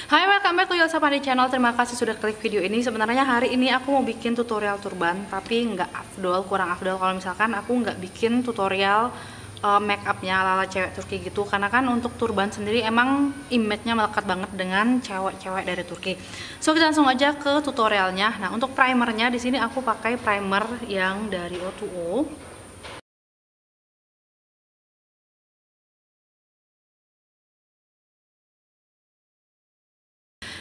Hai, welcome back to Yelsa Pandey Channel. Terima kasih sudah klik video ini. Sebenarnya hari ini aku mau bikin tutorial turban, tapi nggak afdol, kurang afdol kalau misalkan aku nggak bikin tutorial make upnya ala cewek Turki gitu. Karena kan untuk turban sendiri emang image-nya melekat banget dengan cewek-cewek dari Turki. So kita langsung aja ke tutorialnya. Nah, untuk primernya di sini aku pakai primer yang dari O2O.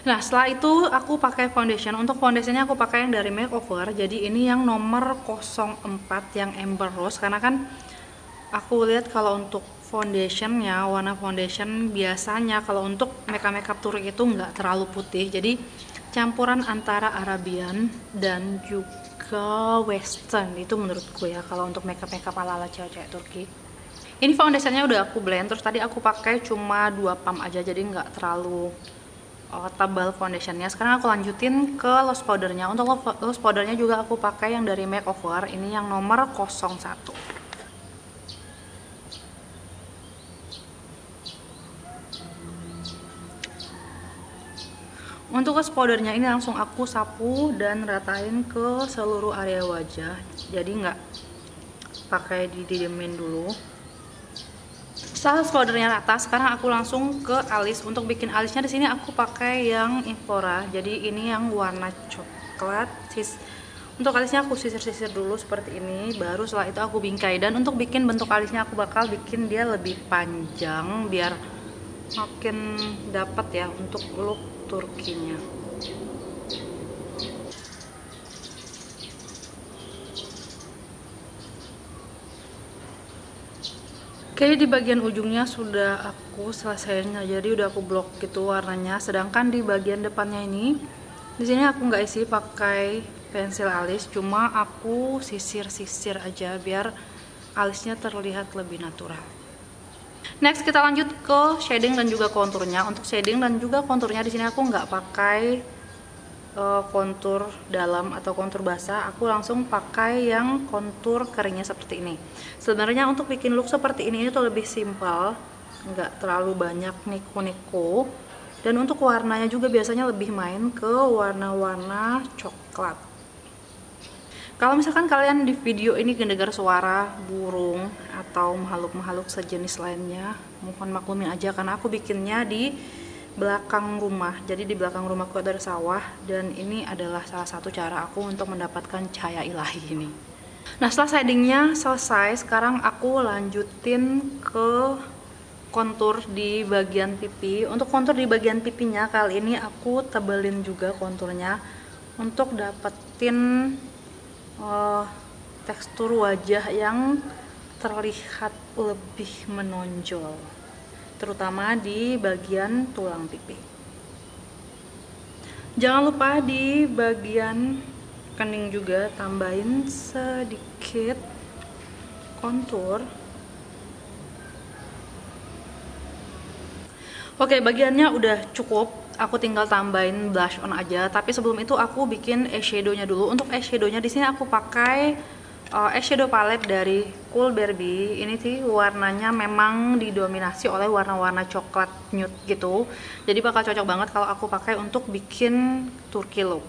Nah, setelah itu aku pakai foundation. Untuk foundationnya aku pakai yang dari Makeover. Jadi ini yang nomor 04 yang Amber Rose. Karena kan aku lihat kalau untuk foundationnya, warna foundation biasanya kalau untuk makeup Turki itu nggak terlalu putih. Jadi campuran antara Arabian dan juga Western itu menurutku ya kalau untuk makeup ala-ala cewek-cewek Turki. Ini foundationnya udah aku blend. Terus tadi aku pakai cuma 2 pump aja, jadi nggak terlalu tebal foundationnya. Sekarang aku lanjutin ke loose powdernya. Untuk loose powdernya juga aku pakai yang dari Makeover. Ini yang nomor 01. Untuk loose powdernya ini langsung aku sapu dan ratain ke seluruh area wajah. Jadi nggak pakai didiemin dulu. Setelah powdernya rata, sekarang aku langsung ke alis. Untuk bikin alisnya di sini aku pakai yang Infora. Jadi ini yang warna coklat. Untuk alisnya aku sisir-sisir dulu seperti ini, baru setelah itu aku bingkai. Dan untuk bikin bentuk alisnya aku bakal bikin dia lebih panjang biar makin dapat ya untuk look Turkinya. Oke, di bagian ujungnya sudah aku selesaiin, jadi udah aku blok gitu warnanya. Sedangkan di bagian depannya ini, di sini aku nggak isi pakai pensil alis, cuma aku sisir-sisir aja biar alisnya terlihat lebih natural. Next kita lanjut ke shading dan juga konturnya. Untuk shading dan juga konturnya di sini aku nggak pakai kontur dalam atau kontur basah, aku langsung pakai yang kontur keringnya seperti ini. Sebenarnya untuk bikin look seperti ini itu lebih simpel, nggak terlalu banyak niku-niku, dan untuk warnanya juga biasanya lebih main ke warna-warna coklat. Kalau misalkan kalian di video ini mendengar suara burung atau makhluk-makhluk sejenis lainnya, mohon maklumin aja karena aku bikinnya di belakang rumah. Jadi di belakang rumahku ada sawah dan ini adalah salah satu cara aku untuk mendapatkan cahaya ilahi ini. Nah, setelah shadingnya selesai, sekarang aku lanjutin ke kontur di bagian pipi. Untuk kontur di bagian pipinya kali ini aku tebelin juga konturnya untuk dapetin tekstur wajah yang terlihat lebih menonjol, terutama di bagian tulang pipi. Jangan lupa di bagian kening juga tambahin sedikit kontur. Oke, bagiannya udah cukup, aku tinggal tambahin blush on aja. Tapi sebelum itu aku bikin eyeshadow-nya dulu. Untuk eyeshadow-nya di sini aku pakai eyeshadow palette dari Cool Barbie. Ini sih warnanya memang didominasi oleh warna-warna coklat nude gitu. Jadi bakal cocok banget kalau aku pakai untuk bikin Turki look.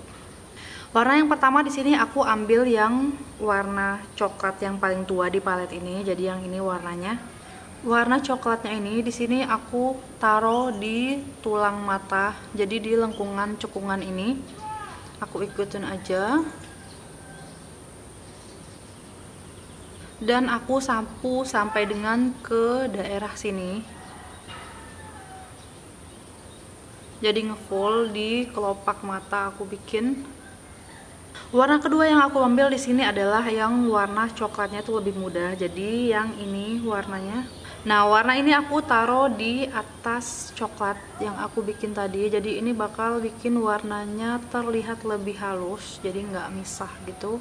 Warna yang pertama di sini aku ambil yang warna coklat yang paling tua di palette ini. Jadi yang ini warnanya. Warna coklatnya ini di sini aku taruh di tulang mata. Jadi di lengkungan cekungan ini aku ikutin aja. Dan aku sapu sampai dengan ke daerah sini. Jadi ngefull di kelopak mata aku bikin. Warna kedua yang aku ambil di sini adalah yang warna coklatnya itu lebih muda. Jadi yang ini warnanya. Nah, warna ini aku taruh di atas coklat yang aku bikin tadi. Jadi ini bakal bikin warnanya terlihat lebih halus. Jadi nggak misah gitu.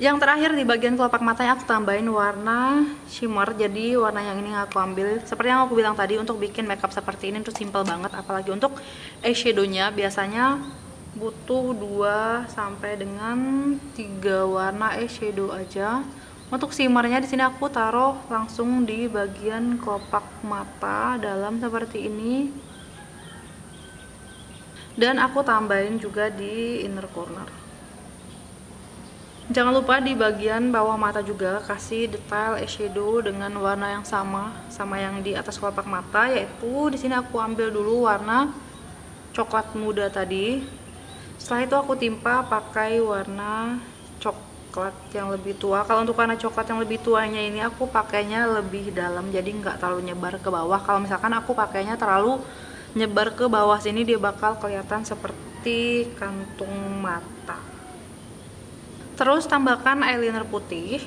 Yang terakhir di bagian kelopak matanya aku tambahin warna shimmer. Jadi warna yang ini aku ambil seperti yang aku bilang tadi, untuk bikin makeup seperti ini itu simple banget. Apalagi untuk eyeshadow-nya biasanya butuh 2 sampai dengan 3 warna eyeshadow aja Untuk shimmernya di sini aku taruh langsung di bagian kelopak mata dalam seperti ini. Dan aku tambahin juga di inner corner. Jangan lupa di bagian bawah mata juga kasih detail eyeshadow dengan warna yang sama yang di atas kelopak mata, yaitu di sini aku ambil dulu warna coklat muda tadi. Setelah itu aku timpa pakai warna coklat yang lebih tua. Kalau untuk warna coklat yang lebih tuanya ini aku pakainya lebih dalam, jadi nggak terlalu nyebar ke bawah. Kalau misalkan aku pakainya terlalu nyebar ke bawah sini, dia bakal kelihatan seperti kantung mata. Terus tambahkan eyeliner putih.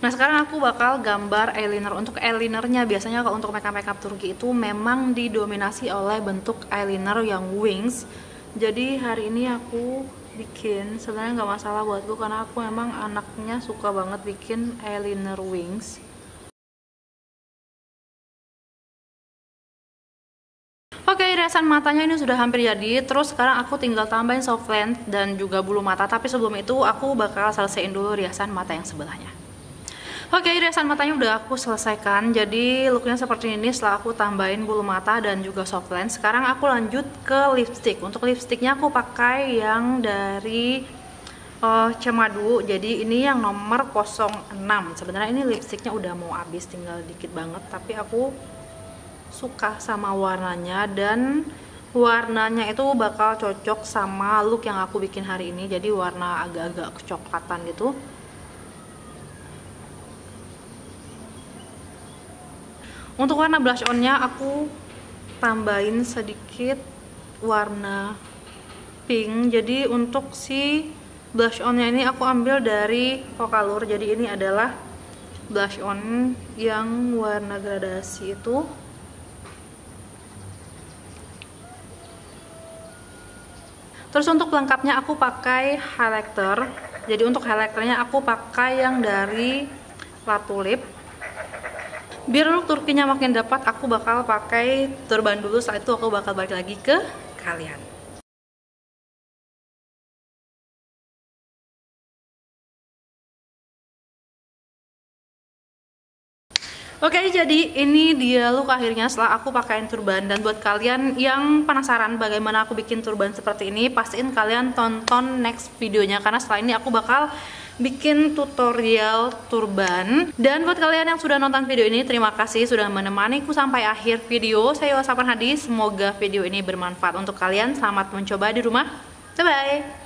Nah, sekarang aku bakal gambar eyeliner. Untuk eyelinernya biasanya kalau untuk makeup Turki itu memang didominasi oleh bentuk eyeliner yang wings. Jadi hari ini aku bikin, sebenarnya nggak masalah buatku karena aku memang anaknya suka banget bikin eyeliner wings. Oke, riasan matanya ini sudah hampir jadi. Terus sekarang aku tinggal tambahin soft lens dan juga bulu mata. Tapi sebelum itu aku bakal selesaiin dulu riasan mata yang sebelahnya. Oke, riasan matanya udah aku selesaikan. Jadi looknya seperti ini setelah aku tambahin bulu mata dan juga soft lens. Sekarang aku lanjut ke lipstick. Untuk lipsticknya aku pakai yang dari Cemadu. Jadi ini yang nomor 06. Sebenarnya ini lipsticknya udah mau habis, tinggal dikit banget. Tapi aku suka sama warnanya, dan warnanya itu bakal cocok sama look yang aku bikin hari ini. Jadi warna agak-agak kecoklatan gitu. Untuk warna blush on-nya aku tambahin sedikit warna pink. Jadi untuk si blush on-nya ini aku ambil dari Focallure. Jadi ini adalah blush on yang warna gradasi itu. Terus untuk pelengkapnya aku pakai highlighter. Jadi untuk highlighternya aku pakai yang dari Latulip. Biar look Turkinya makin dapat, aku bakal pakai turban dulu. Setelah itu aku bakal balik lagi ke kalian. Oke, jadi ini dia look akhirnya setelah aku pakaiin turban. Dan buat kalian yang penasaran bagaimana aku bikin turban seperti ini, pastiin kalian tonton next videonya, karena setelah ini aku bakal bikin tutorial turban. Dan buat kalian yang sudah nonton video ini, terima kasih sudah menemaniku sampai akhir video. Saya Yosa Farhadi, semoga video ini bermanfaat untuk kalian. Selamat mencoba di rumah. Bye bye.